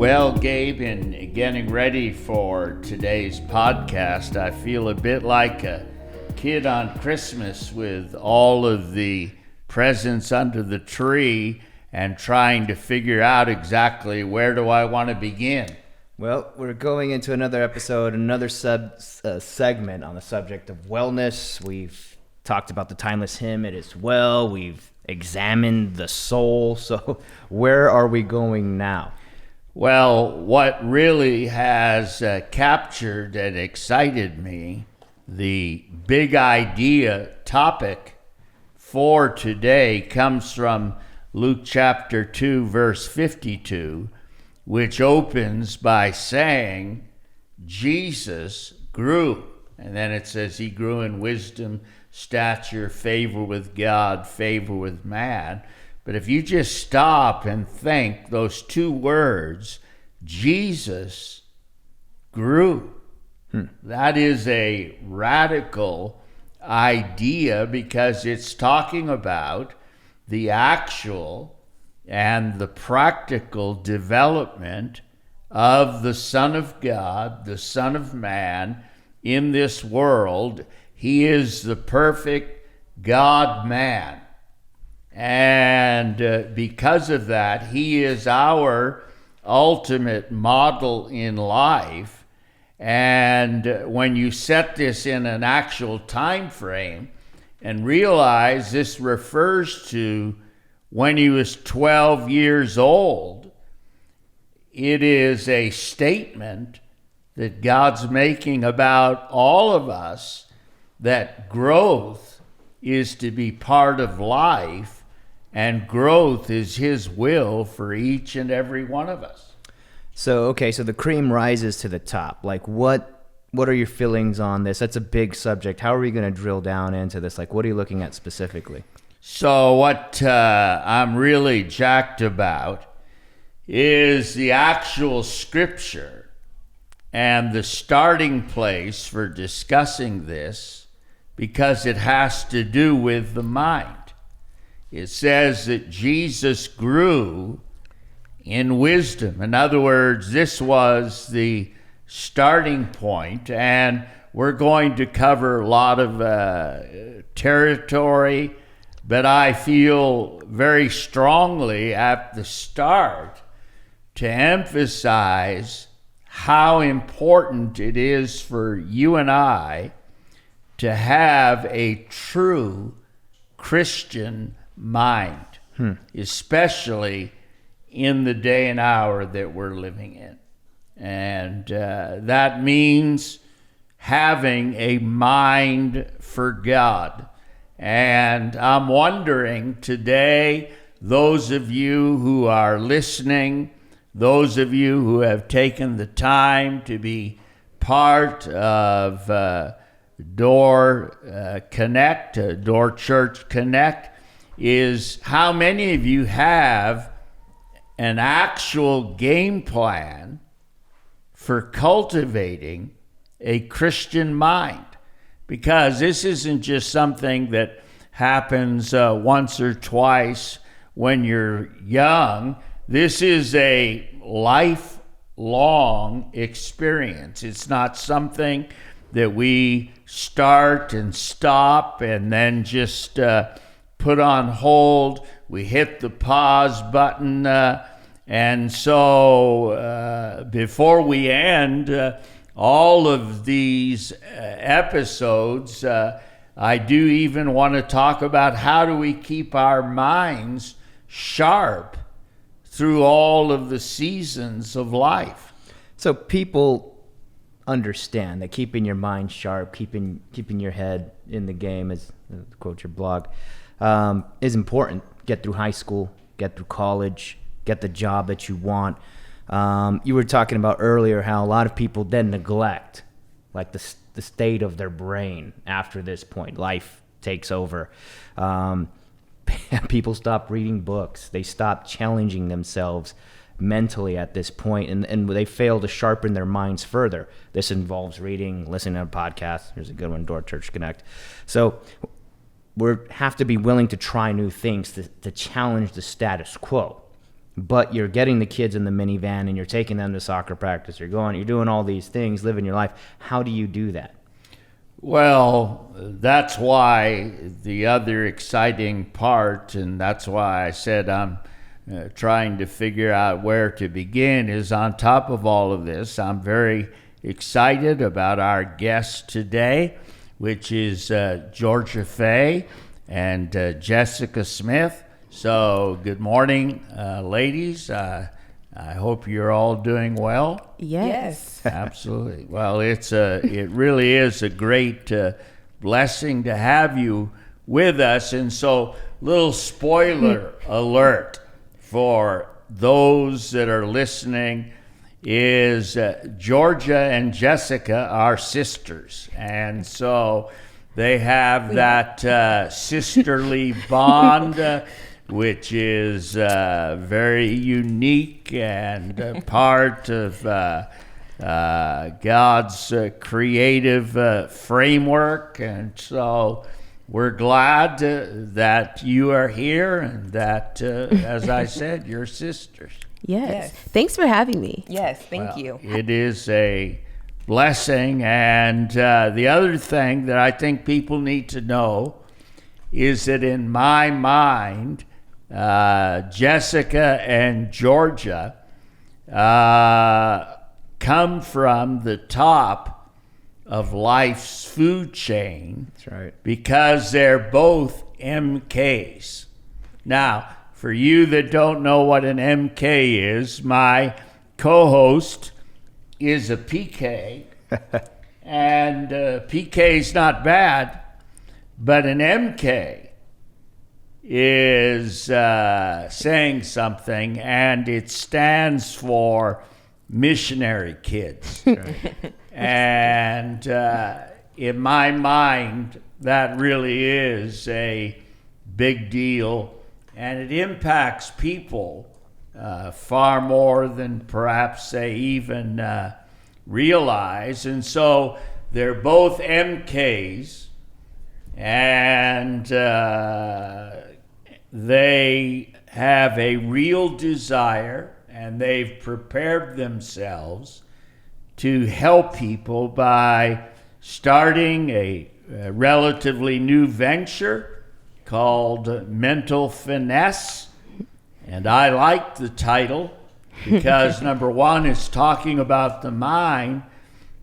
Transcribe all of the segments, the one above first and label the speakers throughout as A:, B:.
A: Well, Gabe, in getting ready for today's podcast, I feel a bit like a kid on Christmas with all of the presents under the tree and trying to figure out exactly where do I want to begin.
B: Well, we're going into another episode, another segment on the subject of wellness. We've talked about the timeless hymn, It Is Well. We've examined the soul. So where are we going now?
A: Well, what really has captured and excited me, the big idea topic for today comes from Luke chapter 2, verse 52, which opens by saying, Jesus grew. And then it says he grew in wisdom, stature, favor with God, favor with man. But if you just stop and think those two words, Jesus grew. That is a radical idea because it's talking about the actual and the practical development of the Son of God, the Son of Man in this world. He is the perfect God-man. And because of that, he is our ultimate model in life. And when you set this in an actual time frame and realize this refers to when he was 12 years old, it is a statement that God's making about all of us, that growth is to be part of life. And growth is his will for each and every one of us.
B: So the cream rises to the top. Like, what are your feelings on this? That's a big subject. How are we going to drill down into this? Like, what are you looking at specifically?
A: So what I'm really jacked about is the actual scripture and the starting place for discussing this, because it has to do with the mind. It says that Jesus grew in wisdom. In other words, this was the starting point, and we're going to cover a lot of territory, but I feel very strongly at the start to emphasize how important it is for you and I to have a true Christian mind, especially in the day and hour that we're living in. And that means having a mind for God. And I'm wondering today, those of you who are listening, those of you who have taken the time to be part of Door Connect, Door Church Connect, is how many of you have an actual game plan for cultivating a Christian mind. Because this isn't just something that happens once or twice when you're young. This is a lifelong experience. It's not something that we start and stop and then just put on hold. We hit the pause button, and so before we end all of these episodes, I do even want to talk about how do we keep our minds sharp through all of the seasons of life.
B: So people understand that keeping your mind sharp, keeping your head in the game, as to quote your blog, is important. Get through high school, get through college, get the job that you want. You were talking about earlier how a lot of people then neglect like the state of their brain after this point. Life takes over. People stop reading books. They stop challenging themselves mentally at this point, and they fail to sharpen their minds further. This involves reading, listening to podcasts. There's a good one, Door Church Connect. So we have to be willing to try new things to challenge the status quo. but you're getting the kids in the minivan and you're taking them to soccer practice. You're doing all these things, living your life. How do you do that?
A: Well, that's why the other exciting part, and that's why I said I'm trying to figure out where to begin, is on top of all of this, I'm very excited about our guest today, which is Georgia Faye and Jessica Smith. So good morning, ladies. I hope you're all doing well.
C: Yes.
A: Absolutely. Well, it really is a great blessing to have you with us. And so, little spoiler alert for those that are listening is Georgia and Jessica are sisters. And so they have that sisterly bond, which is very unique and part of God's creative framework. And so we're glad that you are here and that, as I said, you're sisters.
C: Yes. Thanks for having me.
D: Yes, thank you.
A: It is a blessing. And the other thing that I think people need to know is that in my mind, Jessica and Georgia come from the top of life's food chain.
B: That's right.
A: Because they're both MKs. Now, for you that don't know what an MK is, my co-host is a PK, and PK is not bad, but an MK is saying something, and it stands for missionary kids. Right. And in my mind, that really is a big deal, and it impacts people far more than perhaps they even realize. And so they're both MKs, and they have a real desire, and they've prepared themselves to help people by starting a relatively new venture called Mental Finesse. And I like the title because number one, it's talking about the mind,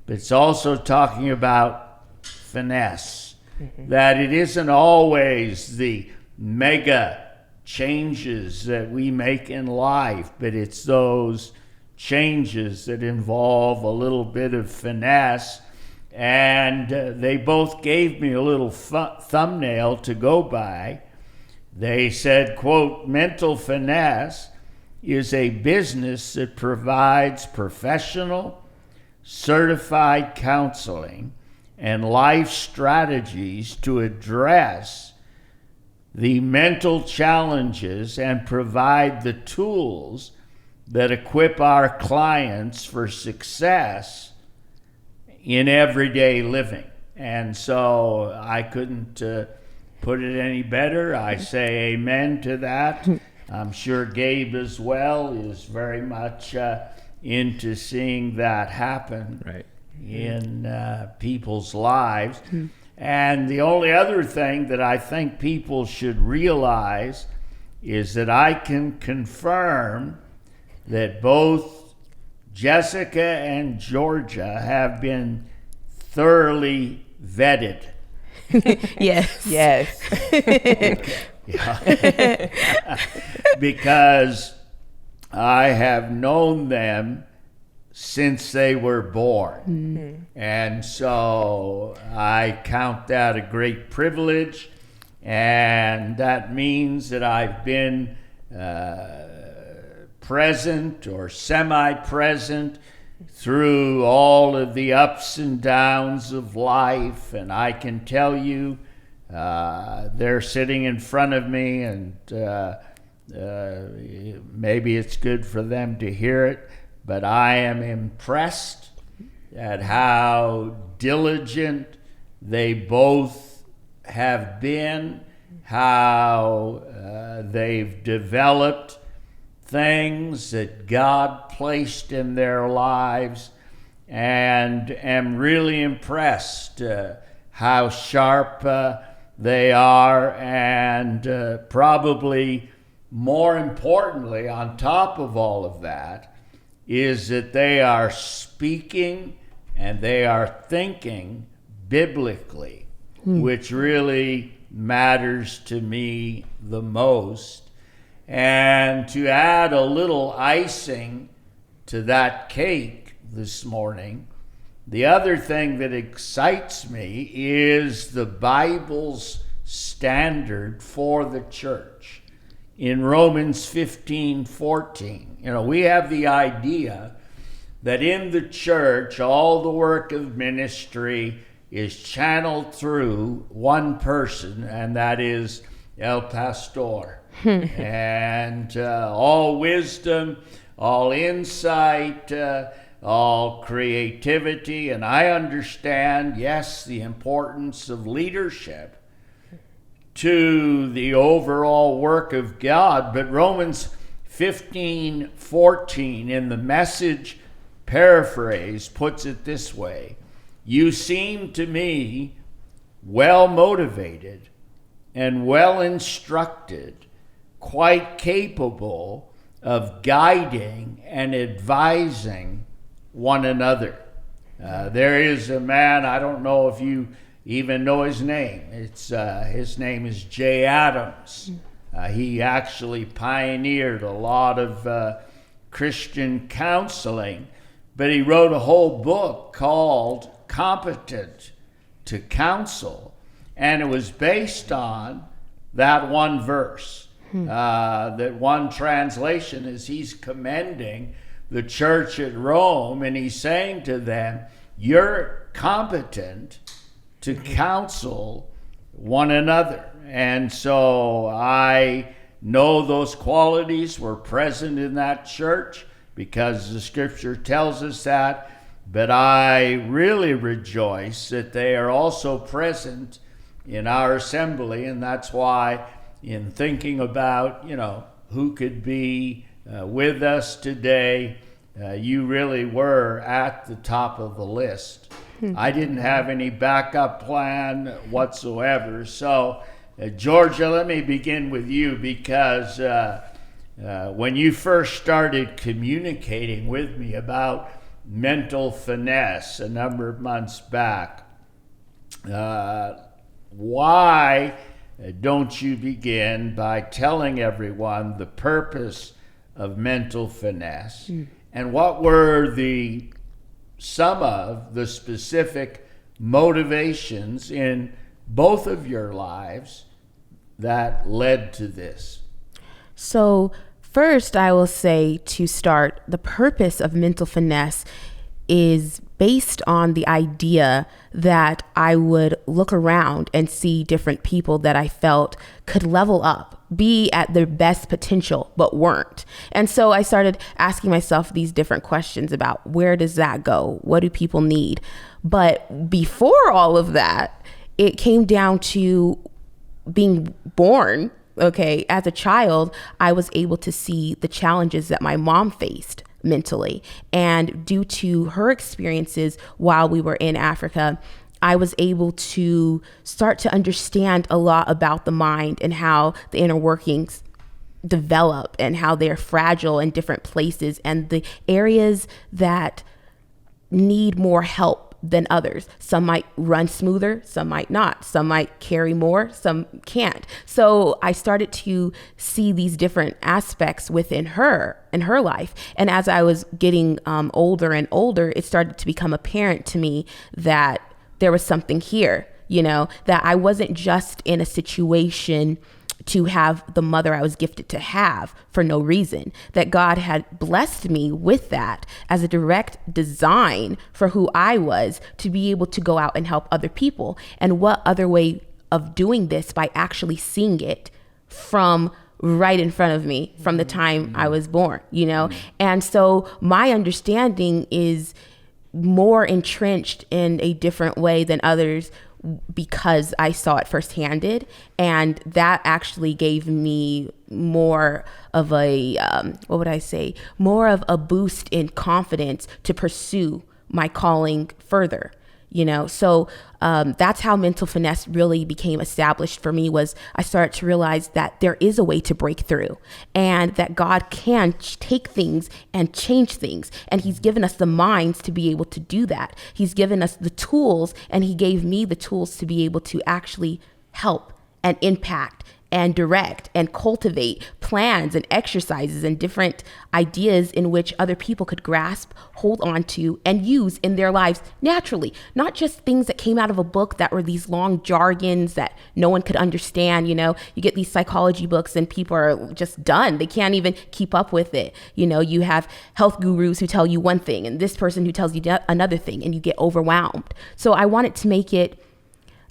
A: but it's also talking about finesse. That it isn't always the mega changes that we make in life, but it's those changes that involve a little bit of finesse. And they both gave me a little thumbnail to go by. They said, quote, Mental Finesse is a business that provides professional, certified counseling and life strategies to address the mental challenges and provide the tools that equip our clients for success in everyday living. And so I couldn't put it any better. I say amen to that. I'm sure Gabe as well is very much into seeing that happen in people's lives. And the only other thing that I think people should realize is that I can confirm that both Jessica and Georgia have been thoroughly vetted.
C: Yes.
D: Yes.
A: Because I have known them since they were born. Mm-hmm. And so I count that a great privilege, and that means that I've been present or semi-present through all of the ups and downs of life. And I can tell you, they're sitting in front of me, and maybe it's good for them to hear it, but I am impressed at how diligent they both have been, how they've developed things that God placed in their lives, and am really impressed how sharp they are, and probably more importantly, on top of all of that, is that they are speaking and they are thinking biblically, which really matters to me the most. And to add a little icing to that cake this morning, the other thing that excites me is the Bible's standard for the church. In Romans 15:14, we have the idea that in the church, all the work of ministry is channeled through one person, and that is El Pastor. And all wisdom, all insight, all creativity, and I understand, yes, the importance of leadership to the overall work of God. But Romans 15:14 in the Message paraphrase puts it this way: you seem to me well motivated and well instructed, quite capable of guiding and advising one another. There is a man, I don't know if you even know his name. His name is Jay Adams. He actually pioneered a lot of Christian counseling, but he wrote a whole book called Competent to Counsel, and it was based on that one verse. That one translation is he's commending the church at Rome, and he's saying to them, you're competent to counsel one another. And so I know those qualities were present in that church because the scripture tells us that, but I really rejoice that they are also present in our assembly, and that's why in thinking about, who could be with us today, you really were at the top of the list. I didn't have any backup plan whatsoever. So, Georgia, let me begin with you, because when you first started communicating with me about Mental Finesse a number of months back, why don't you begin by telling everyone the purpose of Mental Finesse and what were some of the specific motivations in both of your lives that led to this?
C: So first, I will say, to start, the purpose of Mental Finesse is based on the idea that I would look around and see different people that I felt could level up, be at their best potential, but weren't. And so I started asking myself these different questions about, where does that go? What do people need? But before all of that, it came down to being born. Okay, as a child, I was able to see the challenges that my mom faced mentally. And due to her experiences while we were in Africa, I was able to start to understand a lot about the mind and how the inner workings develop and how they're fragile in different places and the areas that need more help than others. Some might run smoother, some might not. Some might carry more, some can't. So I started to see these different aspects within her and her life. And as I was getting older and older, it started to become apparent to me that there was something here, that I wasn't just in a situation to have the mother I was gifted to have for no reason, that God had blessed me with that as a direct design for who I was, to be able to go out and help other people. And what other way of doing this by actually seeing it from right in front of me from the time I was born, And so my understanding is more entrenched in a different way than others because I saw it firsthand, and that actually gave me more of a more of a boost in confidence to pursue my calling further. So that's how Mental Finesse really became established for me. Was I started to realize that there is a way to break through, and that God can take things and change things, and he's given us the minds to be able to do that. He's given us the tools, and he gave me the tools to be able to actually help and impact and direct and cultivate plans and exercises and different ideas in which other people could grasp, hold on to, and use in their lives naturally. Not just things that came out of a book that were these long jargons that no one could understand. You get these psychology books and people are just done. They can't even keep up with it. You have health gurus who tell you one thing and this person who tells you another thing, and you get overwhelmed. So I wanted to make it,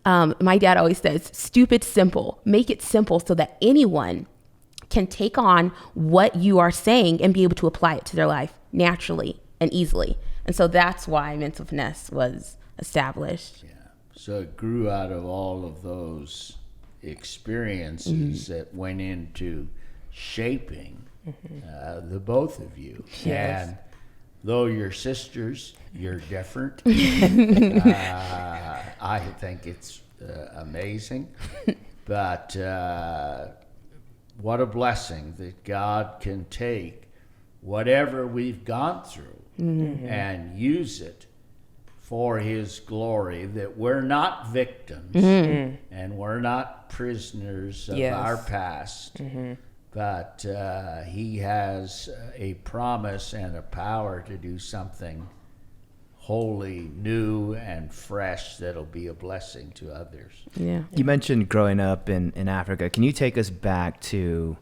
C: my dad always says, stupid simple. Make it simple so that anyone can take on what you are saying and be able to apply it to their life naturally and easily. And so that's why Mental Finesse was established.
A: Yeah. So it grew out of all of those experiences that went into shaping the both of you.
C: Yes.
A: And though you're sisters, you're different. I think it's amazing. But what a blessing that God can take whatever we've gone through and use it for his glory, that we're not victims and we're not prisoners of our past. But he has a promise and a power to do something wholly new and fresh that'll be a blessing to others.
B: Yeah. You mentioned growing up in Africa. Can you take us back to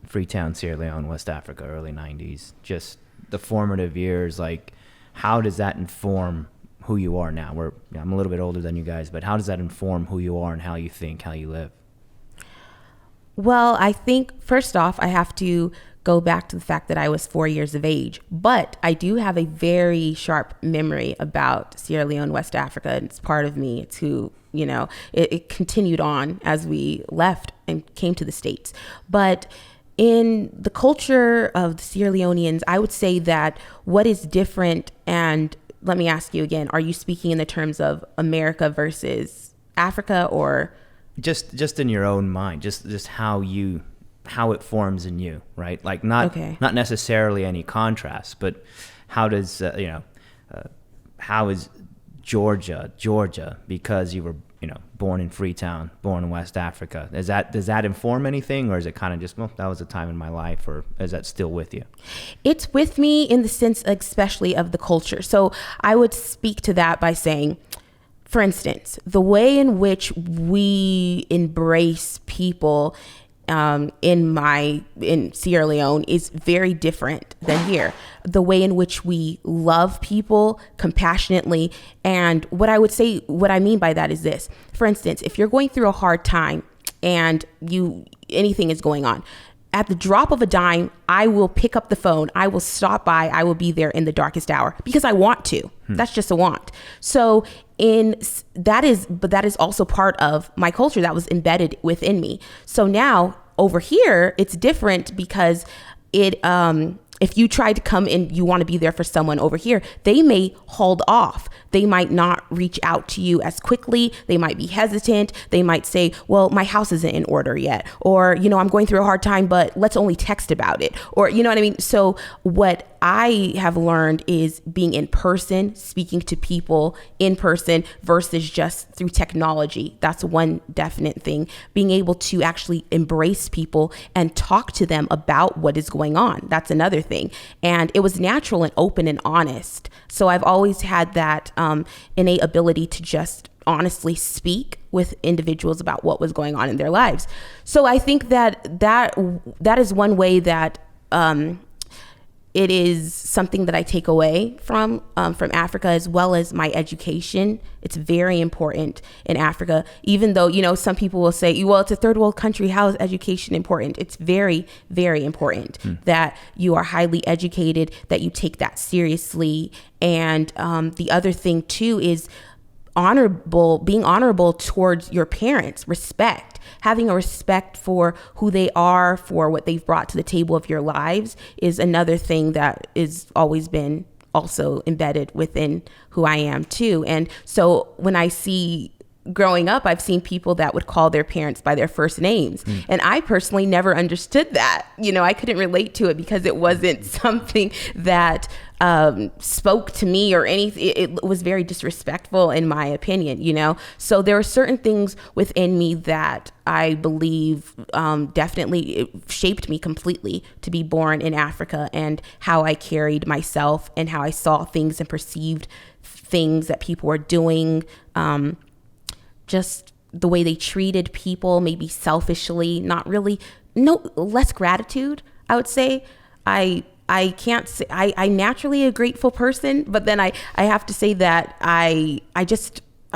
B: Freetown, Sierra Leone, West Africa, early 90s? Just the formative years. Like, how does that inform who you are now? I'm a little bit older than you guys, but how does that inform who you are and how you think, how you live?
C: Well, I think first off, I have to go back to the fact that I was 4 years of age, but I do have a very sharp memory about Sierra Leone, West Africa. It's part of me. It's who, it continued on as we left and came to the States. But in the culture of the Sierra Leoneans, I would say that what is different, and let me ask you again, are you speaking in the terms of America versus Africa, or
B: just in your own mind, just how it forms in you, right? Like not necessarily any contrast, but how does how is Georgia because you were born in Freetown, born in West Africa? Does that inform anything, or is it kind of just, well, that was a time in my life, or is that still with you?
C: It's with me in the sense, especially of the culture. So I would speak to that by saying, for instance, the way in which we embrace people in Sierra Leone is very different than here. The way in which we love people compassionately, and what I mean by that is this. For instance, if you're going through a hard time and anything is going on, at the drop of a dime, I will pick up the phone. I will stop by. I will be there in the darkest hour because I want to. That's just a want. So that is also part of my culture that was embedded within me. So now over here, it's different because if you try to come in, you want to be there for someone over here, they may hold off. They might not reach out to you as quickly. They might be hesitant. They might say, well, my house isn't in order yet. Or, I'm going through a hard time, but let's only text about it. Or, you know what I mean? So what I have learned is being in person, speaking to people in person versus just through technology. That's one definite thing. Being able to actually embrace people and talk to them about what is going on. That's another thing. And it was natural and open and honest. So I've always had that innate ability to just honestly speak with individuals about what was going on in their lives. So I think that is one way that it is something that I take away from Africa, as well as my education. It's very important in Africa, even though, some people will say, well, it's a third world country. How is education important? It's very, very important that you are highly educated, that you take that seriously. And the other thing too is being honorable towards your parents, respect, having a respect for who they are, for what they've brought to the table of your lives is another thing that is always been also embedded within who I am too. And so when I see growing up, I've seen people that would call their parents by their first names. And I personally never understood that. I couldn't relate to it because it wasn't something that spoke to me or anything. It was very disrespectful in my opinion, So there are certain things within me that I believe definitely it shaped me completely to be born in Africa, and how I carried myself and how I saw things and perceived things that people were doing. Just the way they treated people, maybe selfishly, not really, less gratitude, I would say. I can't say, I'm naturally a grateful person, but then I have to say that I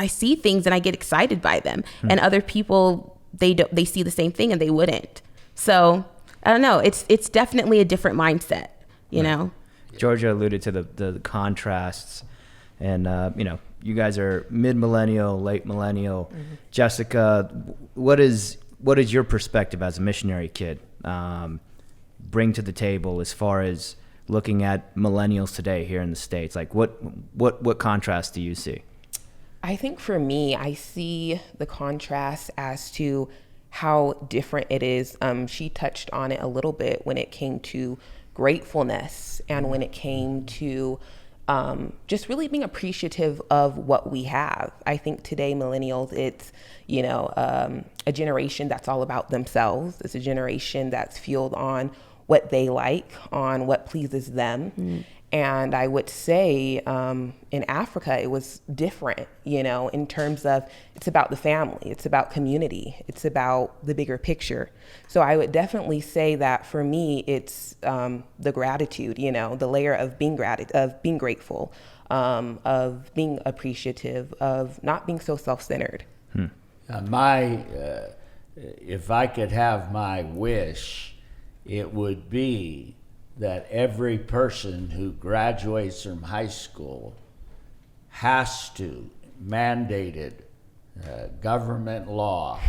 C: see things and I get excited by them. And other people, they see the same thing and they wouldn't. So I don't know. It's definitely a different mindset, you know?
B: Georgia alluded to the contrasts, and you guys are mid-millennial, late millennial. Jessica, what is your perspective as a missionary kid bring to the table as far as looking at millennials today here in the States? Like what contrast do you see?
D: I think for me, I see the contrast as to how different it is. She touched on it a little bit when it came to gratefulness and when it came to just really being appreciative of what we have. I think today millennials, it's, a generation that's all about themselves. It's a generation that's fueled on what they like, on what pleases them. And I would say in Africa, it was different, in terms of it's about the family, it's about community, it's about the bigger picture. So I would definitely say that for me, it's the gratitude, the layer of being grateful, of being appreciative, of not being so self-centered.
A: If I could have my wish, it would be that every person who graduates from high school has to, mandated government law,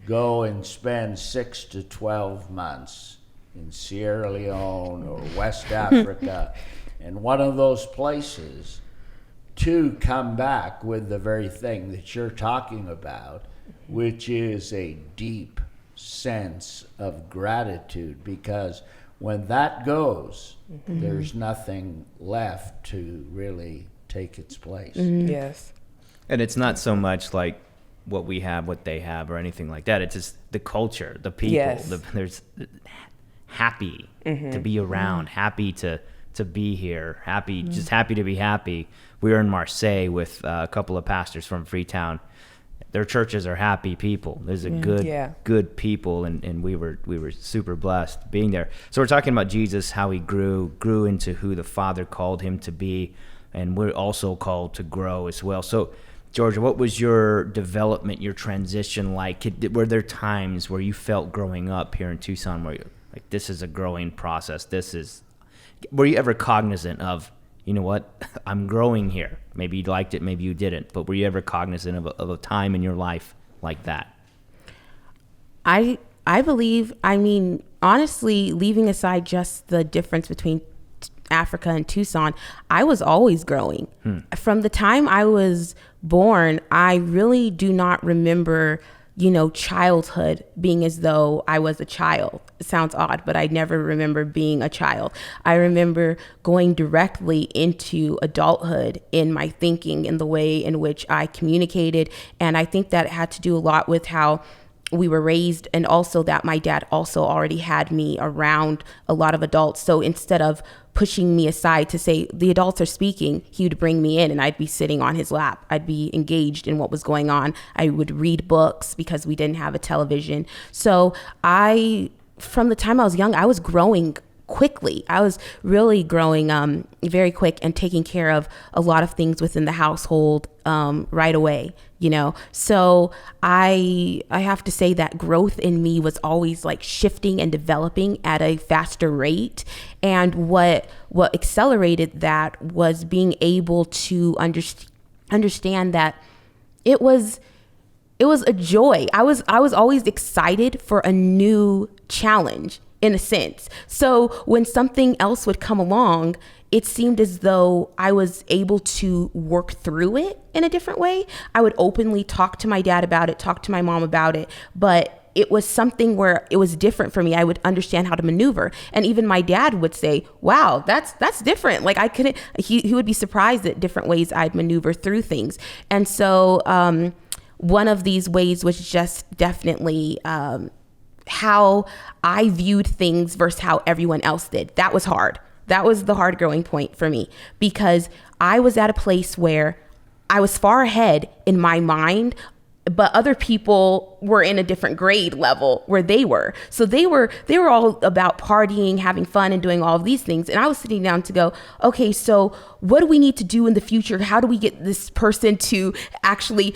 A: go and spend 6 to 12 months in Sierra Leone or West Africa, and one of those places, to come back with the very thing that you're talking about, which is a deep sense of gratitude, because when that goes, there's nothing left to really take its place.
D: Yes.
B: And it's not so much like what we have, what they have, or anything like that. It's just the culture, the people.
D: Yes.
B: There's happy to be around, happy to be here, just happy to be happy. We were in Marseille with a couple of pastors from Freetown. Their churches are happy people. There's a good people, and we were super blessed being there. So we're talking about Jesus, how he grew into who the Father called him to be, and we're also called to grow as well. So, Georgia, what was your development, your transition like? Were there times where you felt growing up here in Tucson where you're like, this is a growing process? Were you ever cognizant of, you know what, I'm growing here? Maybe you liked it, maybe you didn't, but were you ever cognizant of a time in your life like that?
C: I believe, honestly, leaving aside just the difference between Africa and Tucson, I was always growing. From the time I was born, I really do not remember, childhood being as though I was a child. It sounds odd, but I never remember being a child. I remember going directly into adulthood in my thinking, in the way in which I communicated. And I think that had to do a lot with how we were raised, and also that my dad also already had me around a lot of adults. So instead of pushing me aside to say the adults are speaking, he would bring me in and I'd be sitting on his lap. I'd be engaged in what was going on. I would read books because we didn't have a television. So from the time I was young, I was growing quickly. I was really growing very quick and taking care of a lot of things within the household right away, So I have to say that growth in me was always like shifting and developing at a faster rate. And what accelerated that was being able to understand that it was a joy. I was always excited for a new challenge, in a sense. So when something else would come along, it seemed as though I was able to work through it in a different way. I would openly talk to my dad about it, talk to my mom about it, but it was something where it was different for me. I would understand how to maneuver. And even my dad would say, wow, that's different. Like he would be surprised at different ways I'd maneuver through things. And so one of these ways was just definitely how I viewed things versus how everyone else did. That was hard. That was the hard growing point for me, because I was at a place where I was far ahead in my mind, but other people were in a different grade level where they were. So they were all about partying, having fun, and doing all of these things. And I was sitting down to go, okay, so what do we need to do in the future? How do we get this person to actually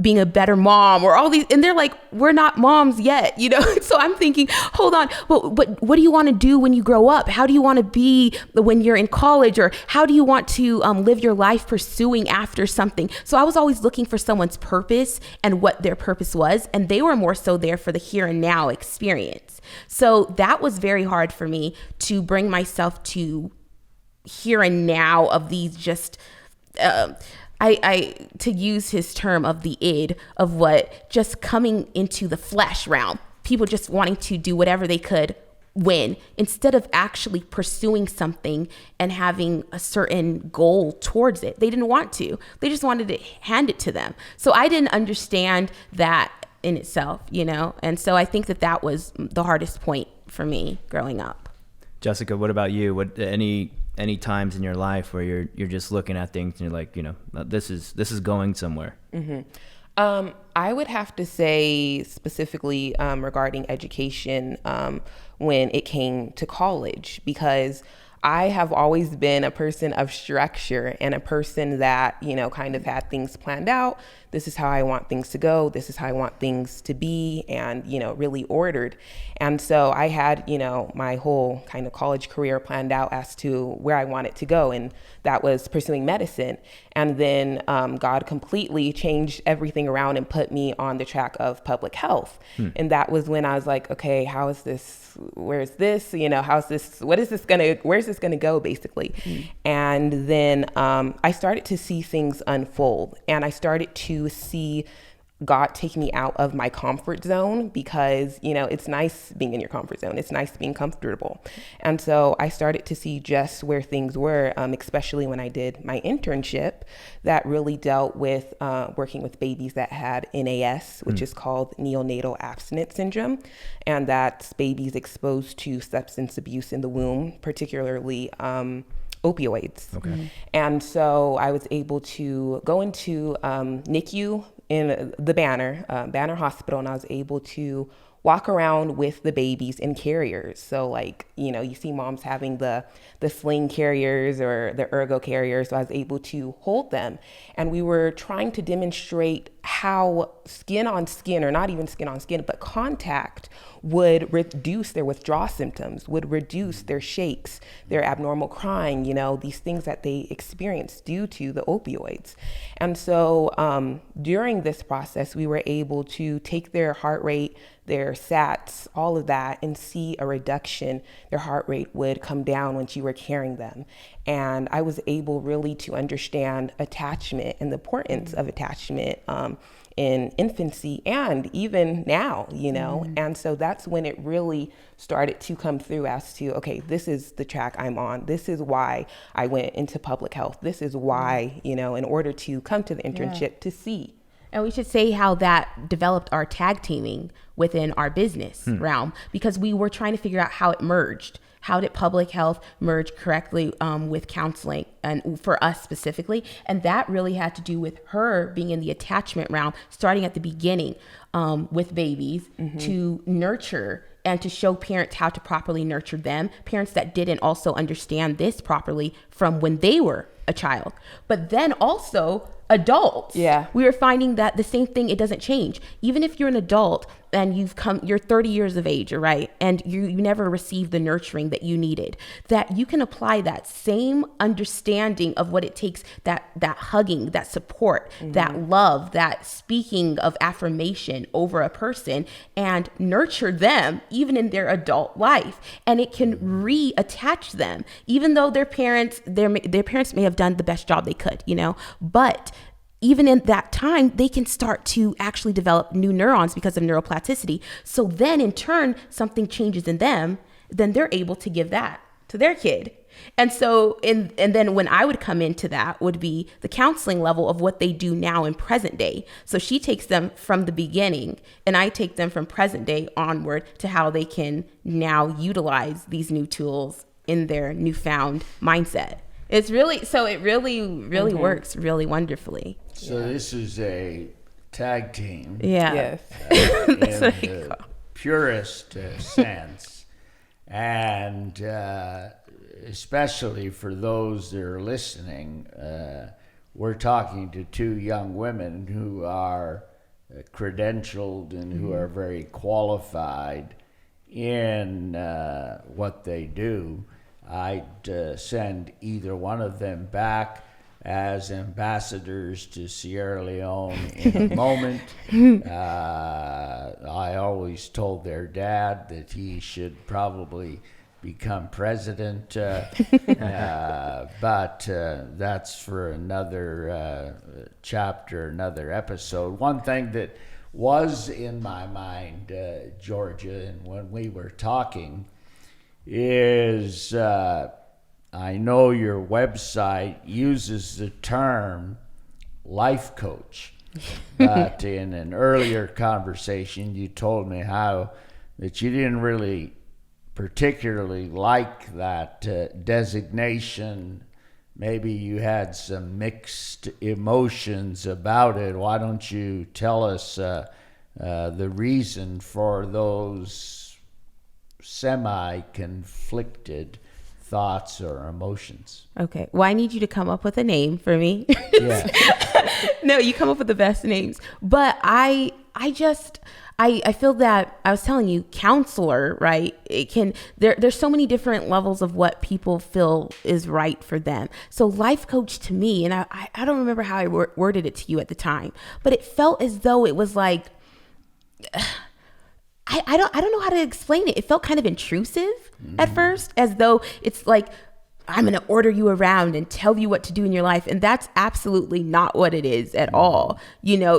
C: being a better mom, or all these? And they're like, we're not moms yet, you know? So I'm thinking, hold on, but what do you want to do when you grow up? How do you want to be when you're in college? Or how do you want to live your life pursuing after something? So I was always looking for someone's purpose and what their purpose was. And they were more so there for the here and now experience. So that was very hard for me to bring myself to here and now of these just, I to use his term of the id, of what just coming into the flesh realm, people just wanting to do whatever they could win, instead of actually pursuing something and having a certain goal towards it. They didn't want to. They just wanted to hand it to them. So I didn't understand that in itself, you know? And so I think that was the hardest point for me growing up.
B: Jessica, what about you? What any times in your life where you're just looking at things and you're like, you know, this is going somewhere?
D: Mm-hmm. I would have to say specifically regarding education when it came to college, because I have always been a person of structure and a person that, you know, kind of had things planned out. This is how I want things to go. This is how I want things to be, and, you know, really ordered. And so I had, you know, my whole kind of college career planned out as to where I wanted to go. And that was pursuing medicine. And then God completely changed everything around and put me on the track of public health. And that was when I was like, okay, how is this? Where's this? You know, how's this? Where's this going to go, basically? And then I started to see things unfold, and I started to see God take me out of my comfort zone, because, you know, it's nice being in your comfort zone. It's nice being comfortable. And so I started to see just where things were, especially when I did my internship that really dealt with working with babies that had NAS, which is called neonatal abstinence syndrome. And that's babies exposed to substance abuse in the womb, particularly opioids. Okay. And so I was able to go into NICU in the Banner Hospital, and I was able to walk around with the babies in carriers. So, like, you know, you see moms having the sling carriers or the ergo carriers. So I was able to hold them, and we were trying to demonstrate how skin on skin, or not even skin on skin, but contact would reduce their withdrawal symptoms, would reduce their shakes, their abnormal crying, you know, these things that they experience due to the opioids. And so during this process, we were able to take their heart rate, their SATs, all of that, and see a reduction. Their heart rate would come down once you were carrying them. And I was able really to understand attachment and the importance of attachment in infancy and even now, you know. And so that's when it really started to come through as to, okay, this is the track I'm on. This is why I went into public health. This is why, you know, in order to come to the internship to see.
C: And we should say how that developed our tag teaming within our business realm, because we were trying to figure out how it merged. How did public health merge correctly with counseling, and for us specifically? And that really had to do with her being in the attachment realm, starting at the beginning with babies to nurture and to show parents how to properly nurture them. Parents that didn't also understand this properly from when they were a child. But then also adults.
D: Yeah.
C: We are finding that the same thing, it doesn't change. Even if you're an adult and you're 30 years of age, right? And you never received the nurturing that you needed, that you can apply that same understanding of what it takes, that hugging, that support, that love, that speaking of affirmation over a person, and nurture them even in their adult life. And it can reattach them, even though their parents may have done the best job they could, but even in that time, they can start to actually develop new neurons because of neuroplasticity. So then in turn, something changes in them, then they're able to give that to their kid. And so, and then when I would come into that would be the counseling level of what they do now in present day. So she takes them from the beginning and I take them from present day onward to how they can now utilize these new tools in their newfound mindset. It really works really wonderfully.
A: So this is a tag team.
C: Yeah.
D: Yes.
A: In the purest sense. And especially for those that are listening, we're talking to two young women who are credentialed and who are very qualified in what they do. I'd send either one of them back as ambassadors to Sierra Leone in a moment. I always told their dad that he should probably become president, but that's for another chapter, another episode. One thing that was in my mind, Georgia, and when we were talking, is I know your website uses the term life coach, but in an earlier conversation you told me how that you didn't really particularly like that designation. Maybe you had some mixed emotions about it. Why don't you tell us the reason for those semi-conflicted thoughts or emotions?
C: Okay. Well, I need you to come up with a name for me.
A: Yeah.
C: No, you come up with the best names. But I feel that I was telling you, counselor, right? There's so many different levels of what people feel is right for them. So life coach to me, and I don't remember how I worded it to you at the time, but it felt as though it was like, I don't know how to explain it. It felt kind of intrusive at first, as though it's like, I'm going to order you around and tell you what to do in your life. And that's absolutely not what it is at all.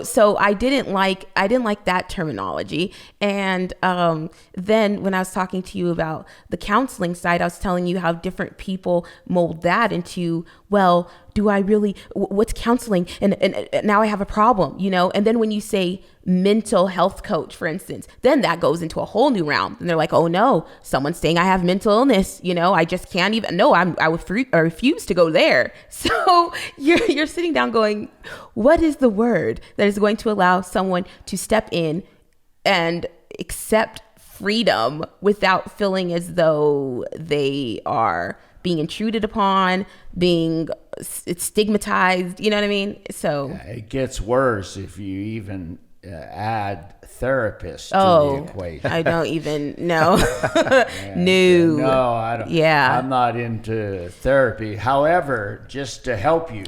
C: So I didn't like that terminology. And then when I was talking to you about the counseling side, I was telling you how different people mold that into, well, do I really, what's counseling? And now I have a problem, and then when you say mental health coach, for instance, then that goes into a whole new realm. And they're like, oh no, someone's saying I have mental illness. I just can't even, no, I refuse to go there. So you're sitting down going, what is the word that is going to allow someone to step in and accept freedom without feeling as though they are being intruded upon, it's stigmatized, you know what I mean? So
A: it gets worse if you even add therapist to the equation.
C: I don't even know.
A: No, I don't.
C: Yeah.
A: I'm not into therapy. However, just to help you,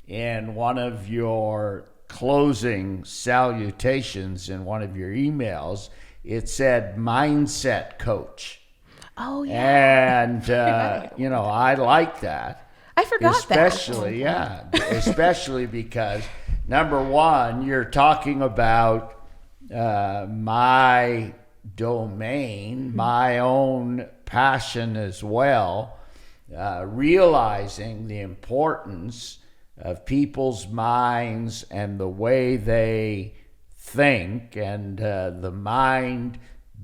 A: in one of your closing salutations in one of your emails, it said mindset coach.
C: Oh, yeah.
A: And, I like that.
C: I forgot
A: especially,
C: that.
A: Especially because, number one, you're talking about my domain, my own passion as well, realizing the importance of people's minds and the way they think, and the mind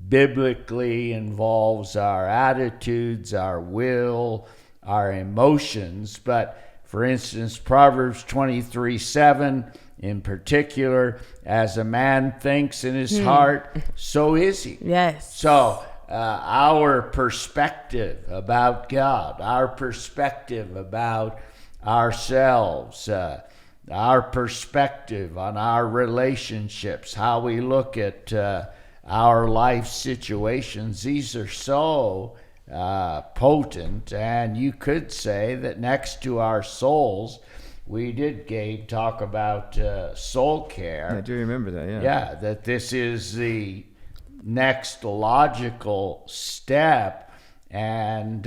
A: biblically involves our attitudes, our will, our emotions. But for instance, Proverbs 23:7 in particular, as a man thinks in his heart, so is he.
C: Yes.
A: So our perspective about God, our perspective about ourselves, our perspective on our relationships, how we look at our life situations. These are so potent, and you could say that next to our souls, we did, Gabe, talk about soul care.
B: I do remember that, yeah.
A: Yeah, that this is the next logical step and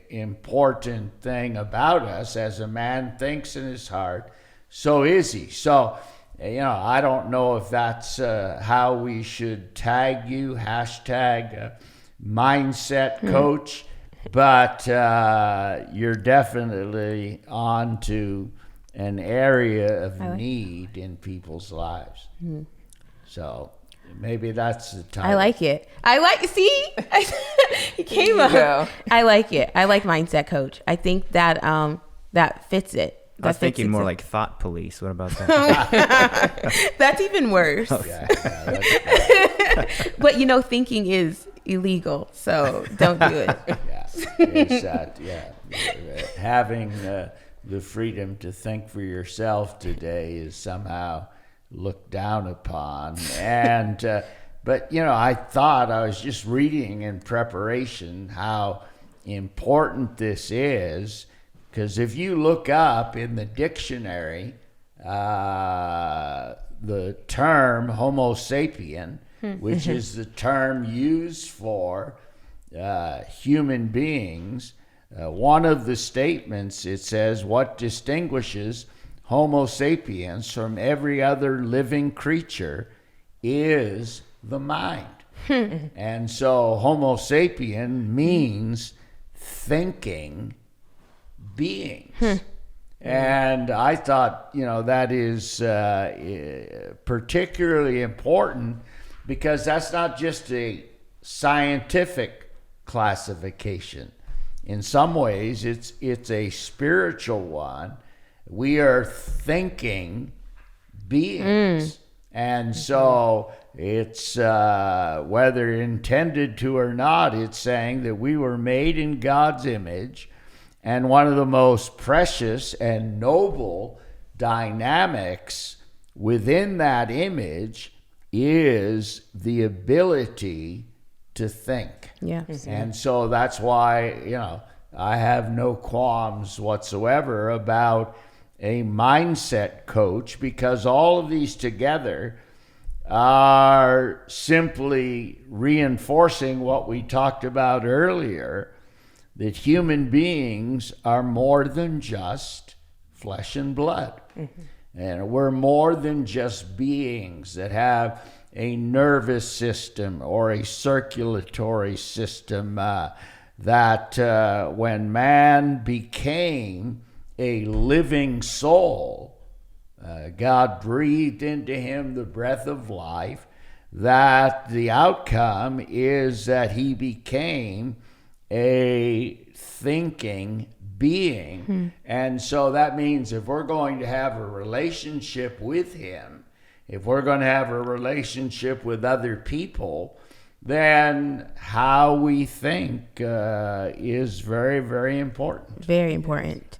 A: important thing about us. As a man thinks in his heart, so is he. So, I don't know if that's how we should tag you, hashtag mindset coach, but you're definitely on to an area of need in people's lives. So maybe that's the time.
C: I like it. See? It came up.
D: Go.
C: I like it. I like mindset coach. I think that that fits it.
B: I was thinking more like thought police. What about that?
C: That's even worse.
A: Yeah, that's
C: But thinking is illegal, so don't do it.
A: it's that, having the freedom to think for yourself today is somehow looked down upon. And but I thought, I was just reading in preparation how important this is, because if you look up in the dictionary the term Homo sapien, which is the term used for human beings, one of the statements, it says, what distinguishes Homo sapiens from every other living creature is the mind. And so Homo sapien means thinking beings. And I thought, that is particularly important, because that's not just a scientific classification. In some ways, it's a spiritual one. We are thinking beings. And so it's, whether intended to or not, it's saying that we were made in God's image. And one of the most precious and noble dynamics within that image is the ability to think.
C: Yeah.
A: And so that's why, I have no qualms whatsoever about a mindset coach, because all of these together are simply reinforcing what we talked about earlier, that human beings are more than just flesh and blood. And we're more than just beings that have a nervous system or a circulatory system, that when man became a living soul, God breathed into him the breath of life, that the outcome is that he became a thinking being. And so that means if we're going to have a relationship with him, if we're going to have a relationship with other people, then how we think is very, very important.
C: Very important.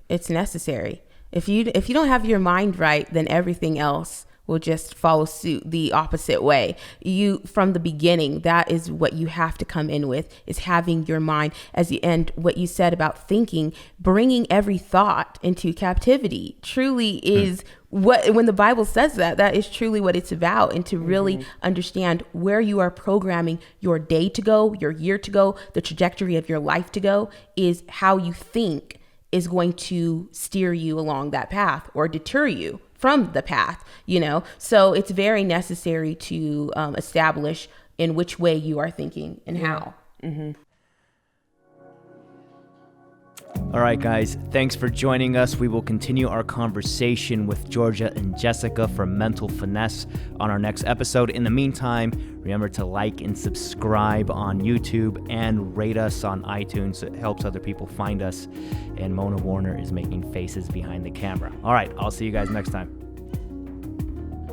C: It's necessary. If you don't have your mind right, then everything else will just follow suit the opposite way. You, from the beginning, that is what you have to come in with, is having your mind and what you said about thinking, bringing every thought into captivity truly is when the Bible says that is truly what it's about. And to really understand where you are programming your day to go, your year to go, the trajectory of your life to go, is how you think is going to steer you along that path or deter you from the path, So it's very necessary to establish in which way you are thinking and how.
B: All right, guys, thanks for joining us. We will continue our conversation with Georgia and Jessica from Mental Finesse on our next episode. In the meantime, remember to like and subscribe on YouTube and rate us on iTunes. It helps other people find us. And Mona Warner is making faces behind the camera. All right, I'll see you guys next time.